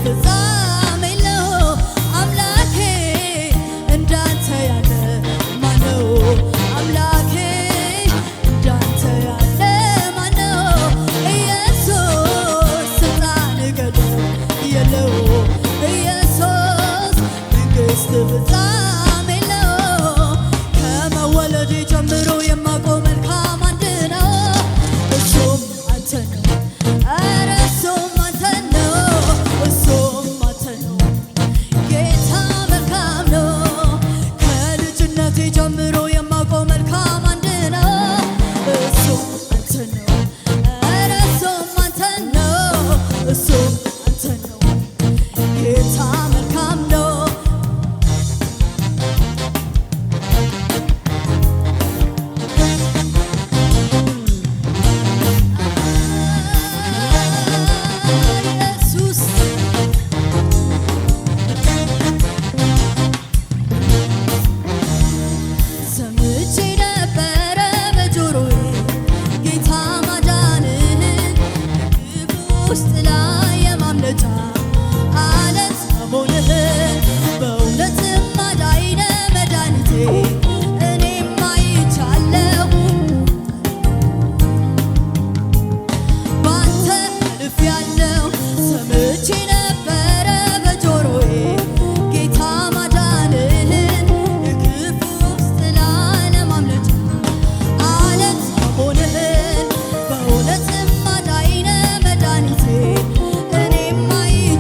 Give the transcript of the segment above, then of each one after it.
ፍጻሜ የለው አምላኬ እንዳንተ ያለ ማነው? አምላኬ እንዳንተ ያለ ማነው? ኢየሱስ ስልጣን ገደብ የለው ኢየሱስ መንግሥት ፍጻሜ የለው ከመወለዴ ጀምሮ የማውቀው መልካም አንድ ነው እሱም አንተ ነው። ኧረ እሱም አንተ ነው እሱም አንተ ነው ጌታ መልካም ነው። ከልጅነቴ ጀምሮ የማውቀው መልካም አንድ ነው እሱም አንተ ነው። ኧረ እሱም አንተ ነው እሱም አንተ ነው ጌታ መልካም ነው። ኢየሱስ ሰምቼ ነበረ በጆሮዬ ጌታ ማዳንህን ግብ ውስጥ ላይ የማምለጫ አለት መሆንህን በእውነትም አዳኝ ነህ መድኃኒቴ እኔም አይቻለሁ ባንተ አልፌአለሁ። ሰምቼ ነበረ በጆሮዬ ጌታ ማዳንህን የክፉ ውስጥ ላለማምለጫ አለት መሆንህን በእውነትም አዳኝ ነህ መድኃኒቴ እኔም አይቻለሁ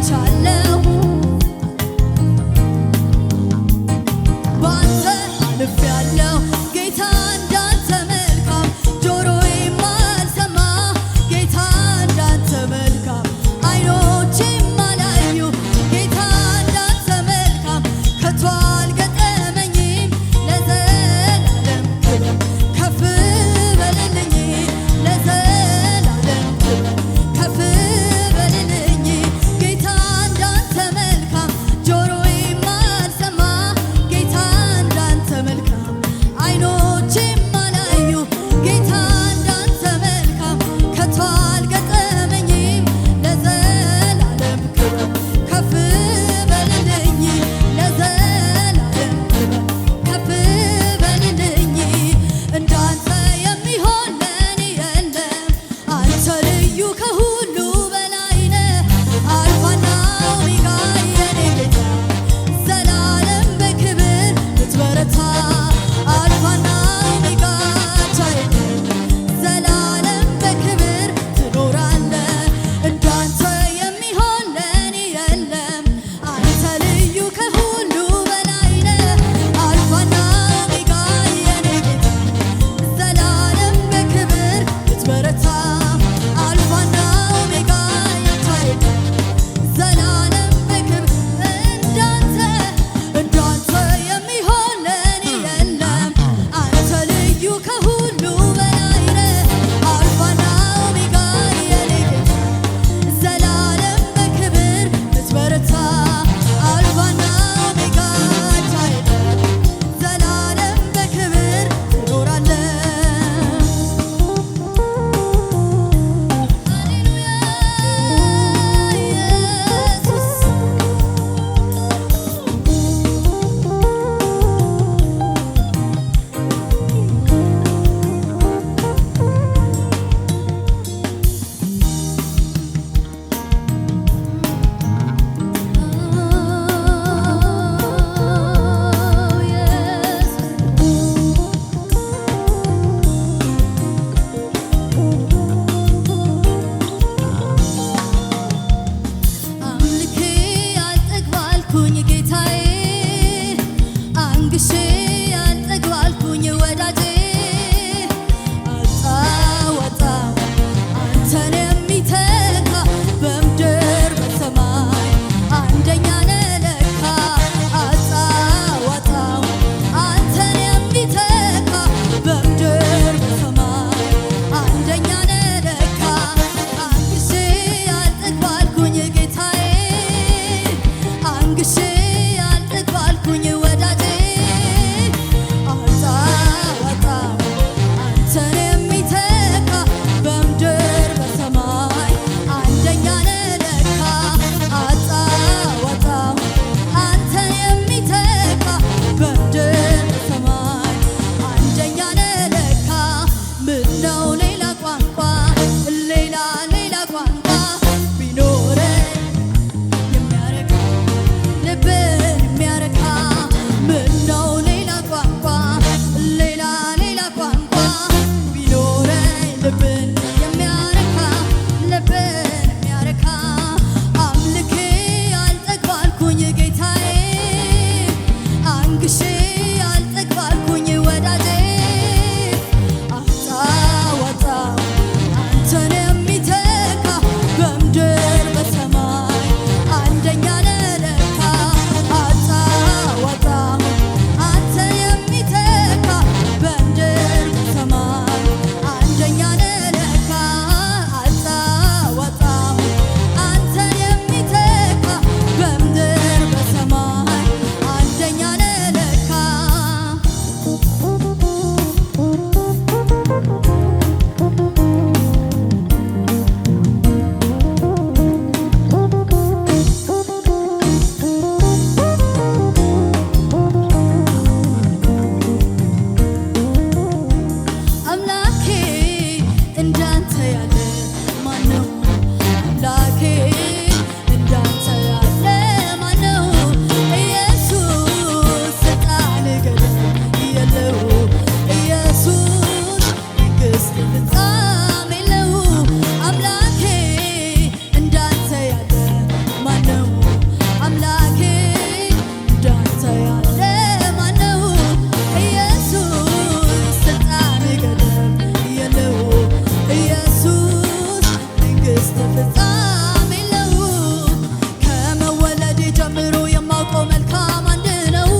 ፍጻሜ የለውም። ከመወለዴ ጀምሮ የማውቀው መልካም አንድ ነው፣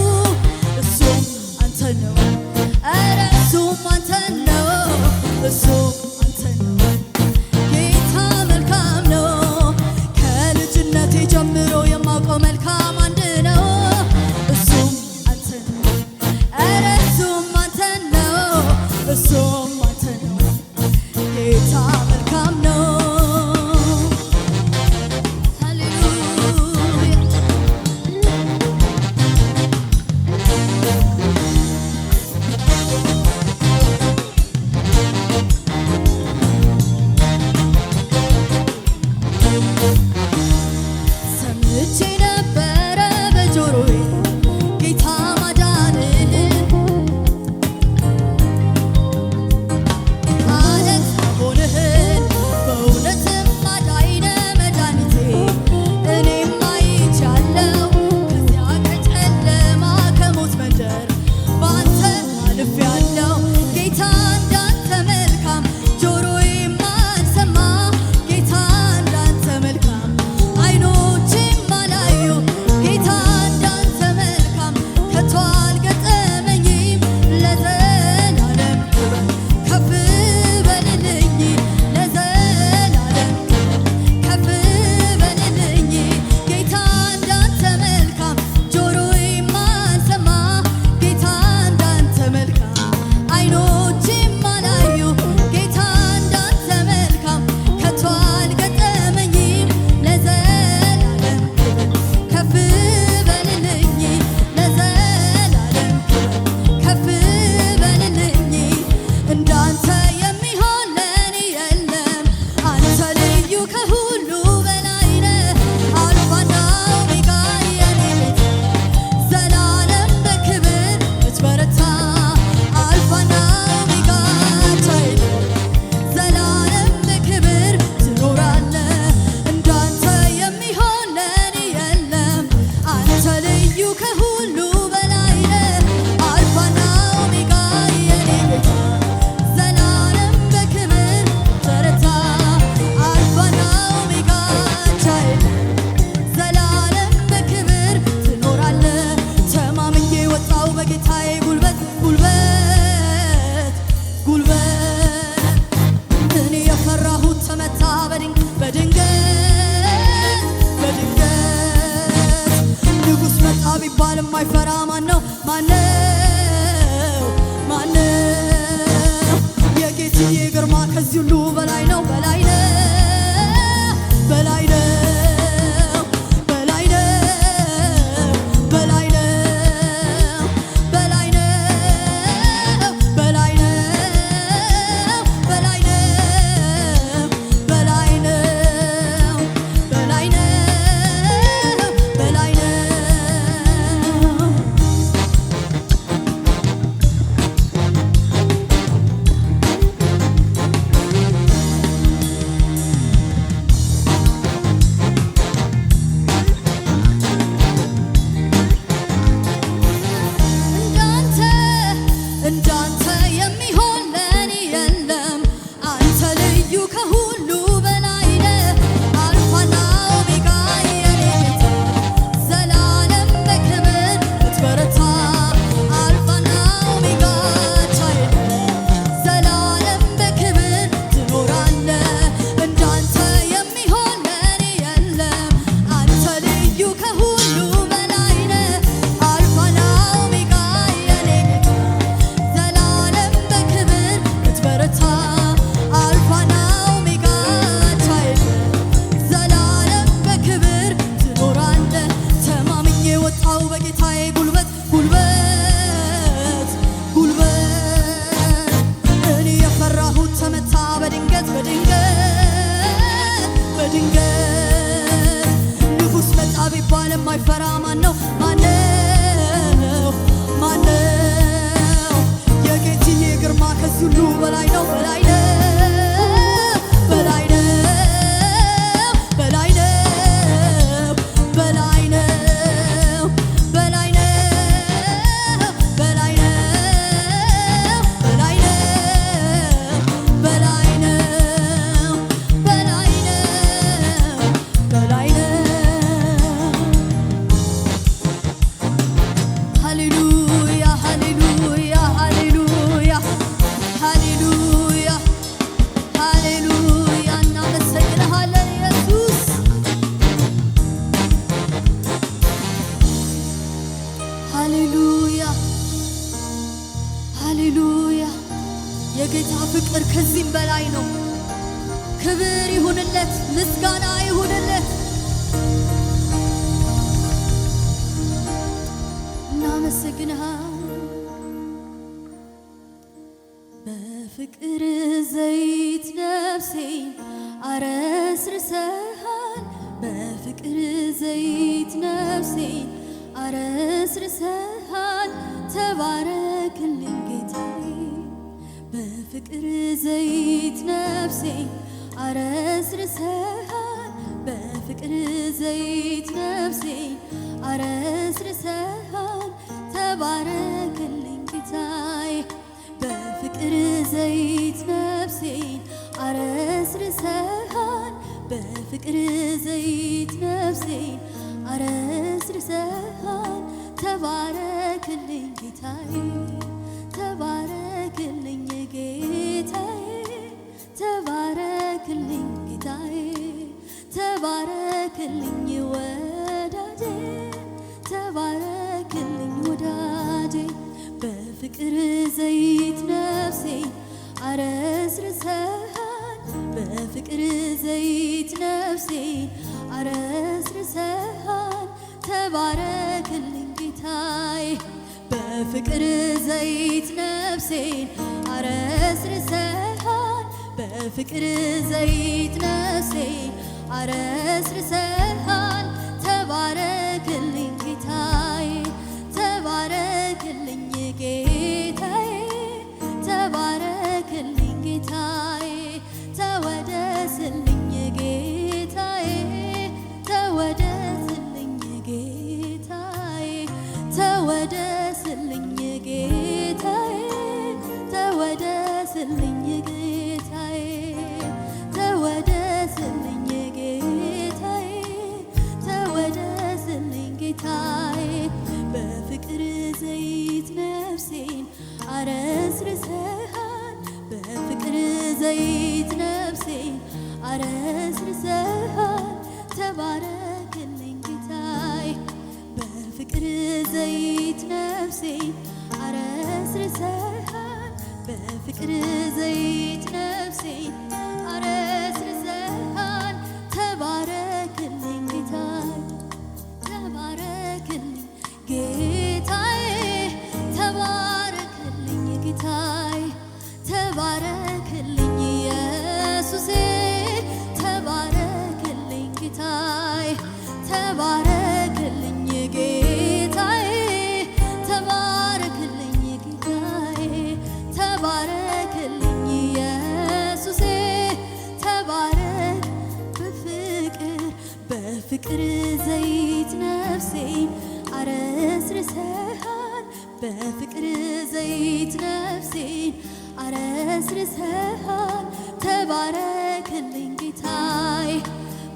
እሱም አንተ ነው። ኧረ እሱም አንተ ነው፣ እሱም አንተ ነው። ጌታ መልካም ነው። ከልጅነቴ ጀምሮ የማውቀው መልካም አንድ ነው፣ እሱም አንተ ነው። ኧረ እሱም አንተ ነው፣ እሱም አንተ ነው። ጌታ መልካም ነው። ሰምቼ ነበረ በጆሮዬ ጌታ ማዳንህን፣ አለት መሆንህን፣ በእውነትም አዳኝ ነህ መድኃኒቴ። እኔም አይቻለሁ ከዚያ ከጨለማ ከሞት መንደር በአንተ አልፌአለሁ። ጌታ እንዳንተ መልካም ጆሮዬም አልሰማ፣ ጌታ እንዳንተ መልካም ዓይኖቼም አላዩ፣ ጌታ እንዳንተ መልካም ከቶ አልገጠመኝም። ለዘላለም ክብር ከፍ በልልኝ፣ ለዘላለም ክብር ከፍ በልልኝ። ጌታ እንዳንተ መልካም ጆሮዬም አልሰማ፣ ጌታ እንዳንተ መልካም ዓይኖቼም አላዩ፣ ጌታ እንዳንተ መልካም ከቶ አልገጠመኝም። ለዘላለም ክብር ከፍ በልልኝ፣ ለዘላለም ክብር ከፍ በልልኝ። እንዳንተ የሚሆን ለእኔ የለም፣ አንተ ልዩ ከሁሉ በላይ ነህ። አልፋና ኦሜጋ የኔ ጌታ ዘላለም በክብር ምትበረታ፣ አልፋና ኦሜጋ ቻይል ዘላለም በክብር ትኖራለህ። እንዳንተ የሚሆን ለእኔ የለም፣ አንተ ልዩ ከሁሉ በላይ ነህ። አልፋና ኦሜጋ የኔ ጌታ ዘላለም በክብር ተረታ፣ አልፋና ኦሜጋ ቻይል ዘላለም በክብር ትኖራለህ። ተማምኜ ወጣው በጌታዬ ጉልበት ጉልበት ጉልበት፣ እኔ የፈራሁት ተመታ በድንገት በድንገት። ንጉሥ መጣ ቢባል የማይፈራ ማነው? ማነው? ማነው? የጌትዬ ግርማ ከዚህ ሁሉ በላይ ነው፣ በላይ ነው፣ በላይ ነው፣ በላይ ነው፣ በላይ ነው፣ በላይ ነው፣ በላይ ነው፣ በላይ ነው፣ በላይ ነው፣ በላይ ነው፣ በላይ ነው። የማይፈራ ማነው? ማነው? ማነው? የጌትዬ ግርማ ከዚህ ሁሉ በላይ ነው፣ በላይ ነው፣ በላይ ነው፣ በላይ ነው፣ በላይ ነው፣ በላይ ነው፣ በላይ ነው፣ በላይ ነው፣ በላይ ነው፣ በላይ ነው፣ ይሁንልህ። እናመሰግንሃለን በፍቅር ዘይት ነፍሴን አረስርሰሃል በፍቅር ዘይት ነፍሴን አረስርሰሃል ተባረክልኝ ጌታዬ በፍቅር ዘይት ነፍሴን አረስርሰሃል በፍቅር ዘይት ነፍሴን አረስርሰሃል ተባረክልኝ ጌታዬ በፍቅር ዘይት ነፍሴን አረስርሰሃል በፍቅር ዘይት ነፍሴን አረስርሰሃል ተባረክልኝ ጌታዬ ተባረክልኝ ጌታዬ ተባረክልኝ ጌታዬ ተባረክልኝ ወዳጄ ተባረክልኝ ወዳጄ በፍቅር ዘይት ነፍሴን አረስርሰሃል በፍቅር ዘይት ነፍሴን አረስርሰሃል ተባረክልኝ ጌታዬ በፍቅር ዘይት ነፍሴን አረስርሰሃል በፍቅር ዘይት ነፍሴን አረስርሰሃል ተባረክልኝ ጌታዬ ተባረክልኝ ጌታዬ ተባረክልኝ ጌታዬ ተወደስልኝ ጌታዬ ተወደስልኝ ጌታዬ ተወደስልኝ ጌታዬ ተወደስልኝ ጌታዬ ተወደስልኝ ጌታዬ ተወደስልኝ ጌታዬ በፍቅር ዘይት ነፍሴን አረስርሰሃል በፍቅር ዘይት ነፍሴን አረስርሰሃል ተባረክልኝ ጌታዬ በፍቅር ዘይት ነፍሴን አረስርሰሃል በፍቅር ዘይት ነፍሴን አረስርሰሃል ተባረክልኝ ጌታዬ ተባረክልኝ ጌታዬ ተባረክልኝ ጌታዬ ተባረክልኝ ኢየሱሴ ተባረክልኝ ጌታዬ ተባረክልኝ ጌታዬ ተባረክልኝ ጌታዬ ተባረክልኝ ኢየሱሴ ተባረክ በፍቅር ዘይት ነፍሴን አረስርሰሃል በፍቅር ዘይት ነፍሴን አረስርሰሃል ተባረክልኝ ጌታዬ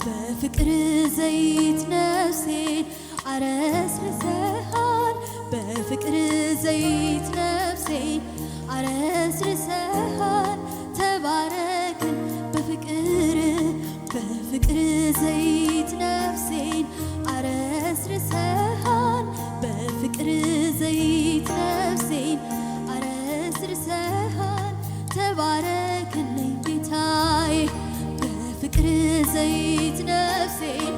በፍቅር ዘይት ነፍሴን አረስርሰሃል በፍቅር ዘይት ነፍሴን አረስርሰሃል ተባረክል በፍቅር ዘይት ነፍሴን አረስርሰሃል በፍቅር ዘይት ነፍሴን አረስርሰሃል ተባረክልኝ ጌታዬ በፍቅር ዘይት ነፍሴን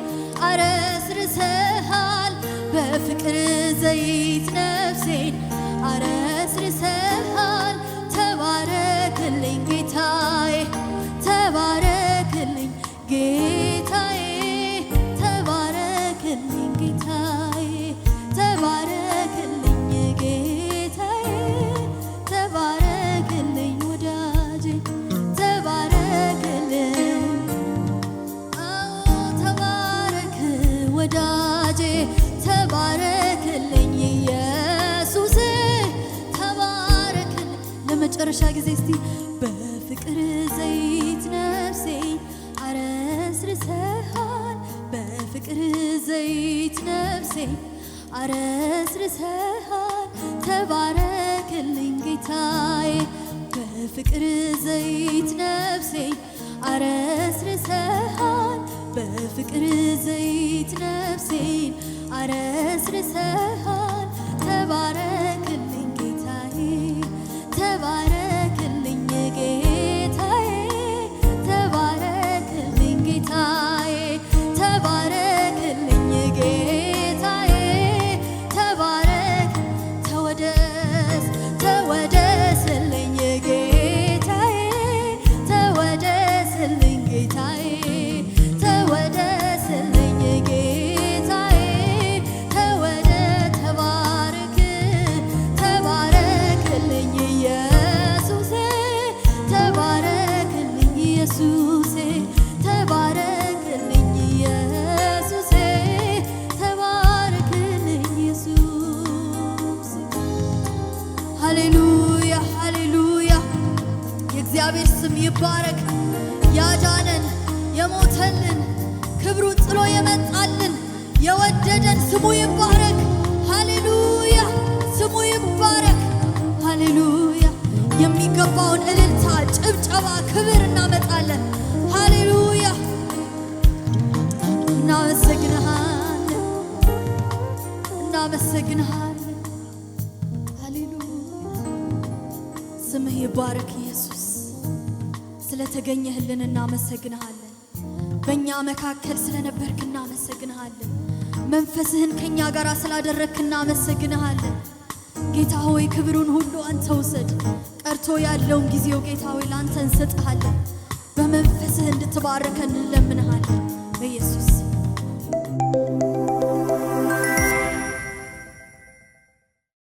አረስርሰሃል በፍቅር ዘይት ነፍሴን አረስርሰሃል ተባረክልኝ ጌታዬ ተባረክልኝ ጌታዬ ተባረክልኝ ጌታዬ ተባረክልኝ ጌታዬ ተባረክልኝ ወዳጄ ተባረክልኝ ተባረክ ወዳጄ ተባረክልኝ ኢየሱስ ተባረክልኝ ለመጨረሻ ጊዜ እስቲ በፍቅር ዘይት ነፍሴን አረስርሰሃል በፍቅር ዘይት ነፍሴን አረስርሰሃል ተባረክልኝ ጌታዬ በፍቅር ዘይት ነፍሴን አረስርሰሃል በፍቅር ዘይት ነፍሴን አረስርሰሃል ተባረክልኝ ጌታዬ ተባረክልኝ ጌታዬ ተባረክልኝ ጌታዬ ይባረክ። ያዳነን የሞተልን ክብሩን ጥሎ የመጣልን የወደደን ስሙ ይባረክ። ሃሌሉያ ስሙ ይባረክ። ሃሌሉያ የሚገባውን እልልታ፣ ጭብጨባ፣ ክብር እናመጣለን። ሃሌሉያ እናመሰግንሃለን፣ እናመሰግንሃለን። ሃሌሉያ ስምህ ይባረክ ኢየሱስ። ስለተገኘህልን እናመሰግንሃለን። በእኛ መካከል ስለነበርክ እናመሰግንሃለን። መንፈስህን ከኛ ጋር ስላደረግክ እናመሰግንሃለን። ጌታ ሆይ ክብሩን ሁሉ አንተ ውሰድ። ቀርቶ ያለውን ጊዜው ጌታ ሆይ ለአንተ እንሰጥሃለን። በመንፈስህ እንድትባርከን እንለምንሃለን በኢየሱስ